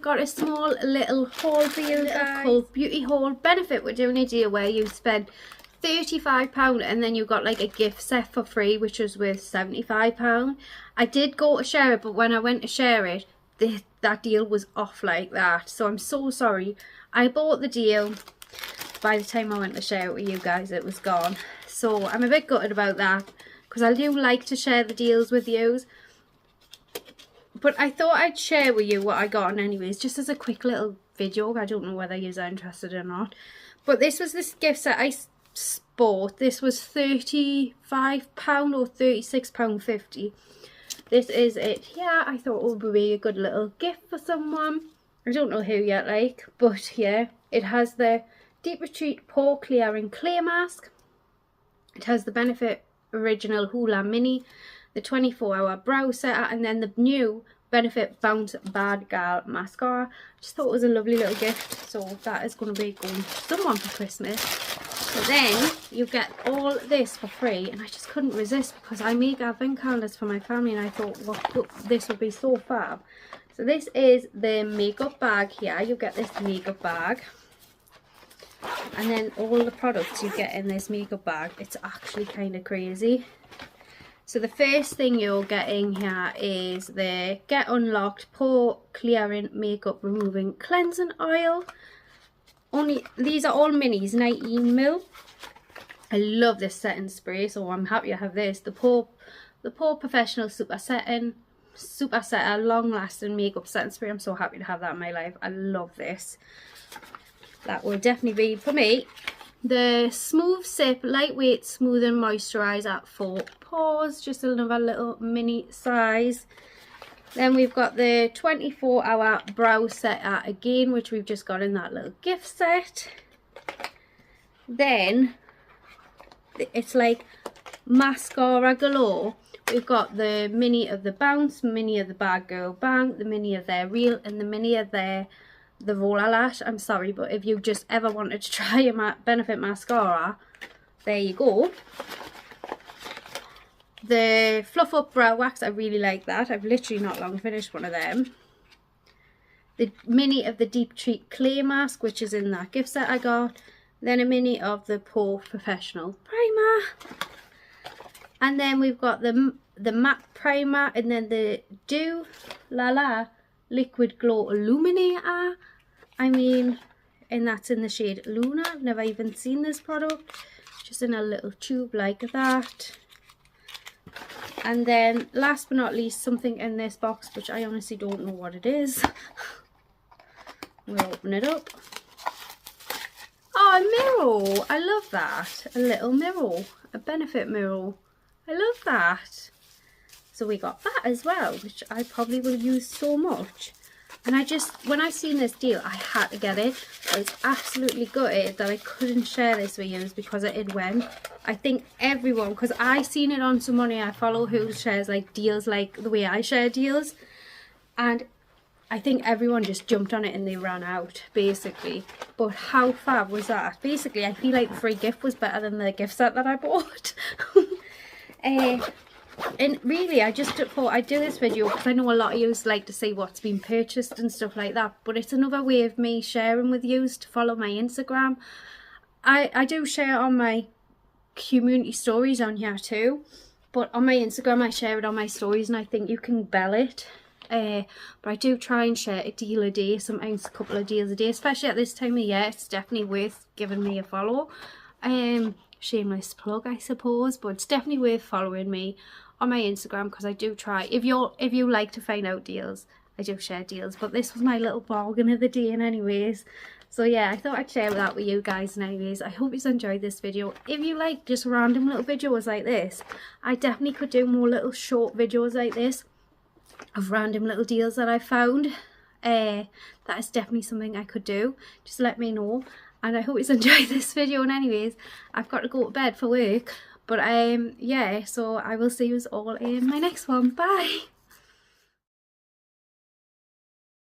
got a small little haul for you guys. Called beauty haul benefit. We're doing a deal where you spend £35 and then you got like a gift set for free, which was worth £75. I did go to share it, but when I went to share it, that deal was off like that. So I'm so sorry. I bought the deal. By the time I went to share it with you guys, it was gone. So I'm a bit gutted about that, because I do like to share the deals with you. But I thought I'd share with you what I got on anyways, just as a quick little video. I don't know whether you're interested or not. But this was this gift set I bought. This was £35 or £36.50. This is it here. I thought it would be a good little gift for someone. I don't know who yet, like, but yeah. It has the Deep Retreat Pore Clearing Clay Mask. It has the Benefit Original Hoola Mini, the 24-hour brow setter, and then the new Benefit Bounce Bad Gal Mascara. I just thought it was a lovely little gift, so that is going to be going to someone for Christmas. So then you get all this for free, and I just couldn't resist because I make advent calendars for my family, and I thought, well, this would be so fab. So this is the makeup bag here. You get this makeup bag. And then all the products you get in this makeup bag, it's actually kind of crazy. So the first thing you're getting here is the Get Unlocked Pore Clearing Makeup Removing Cleansing Oil. These are all minis, 19ml. I love this setting spray, so I'm happy to have this. The Pore Professional Super Setter Long Lasting Makeup Setting Spray. I'm so happy to have that in my life. I love this. That will definitely be for me. The Smooth Sip Lightweight Smoothing Moisturiser for Pores, just another little mini size. Then we've got the 24-hour brow setter again, which we've just got in that little gift set. Then it's like mascara galore. We've got the mini of the Bounce, mini of the Bad Girl Bang, the mini of their Real, and the mini of their the Roller Lash. I'm sorry, but if you just ever wanted to try a Benefit mascara, there you go. The Fluff Up Brow Wax, I really like that. I've literally not long finished one of them. The mini of the Deep Treat Clay Mask, which is in that gift set I got. Then a mini of the Pore Professional Primer. And then we've got the matte primer, and then the Do La La Liquid Glow Illuminator. I mean, and that's in the shade Luna. I've never even seen this product. Just in a little tube like that. And then last but not least, something in this box which I honestly don't know what it is. We'll open it up. Oh, a mirror. I love that. A little mirror. A Benefit mirror. I love that. So we got that as well, which I probably will use so much. And I just, when I seen this deal, I had to get it. I was absolutely gutted that I couldn't share this with you because it had went. I think everyone, because I seen it on somebody I follow who shares like deals like the way I share deals. And I think everyone just jumped on it and they ran out, basically. But how fab was that? Basically, I feel like the free gift was better than the gift set that I bought. And really, I just thought I'd do this video because I know a lot of you like to see what's been purchased and stuff like that. But it's another way of me sharing with you to follow my Instagram. I do share on my community stories on here too. But on my Instagram, I share it on my stories, and I think you can bell it. But I do try and share a deal a day, sometimes a couple of deals a day, especially at this time of year. It's definitely worth giving me a follow. Shameless plug, I suppose, but it's definitely worth following me on my Instagram because I do try. If you like to find out deals, I do share deals. But this was my little bargain of the day, and anyways. So yeah, I thought I'd share that with you guys. And anyways, I hope you enjoyed this video. If you like just random little videos like this, I definitely could do more little short videos like this of random little deals that I found. That is definitely something I could do. Just let me know. And I hope you enjoyed this video. And anyways, I've got to go to bed for work. But yeah, so I will see you all in my next one. Bye.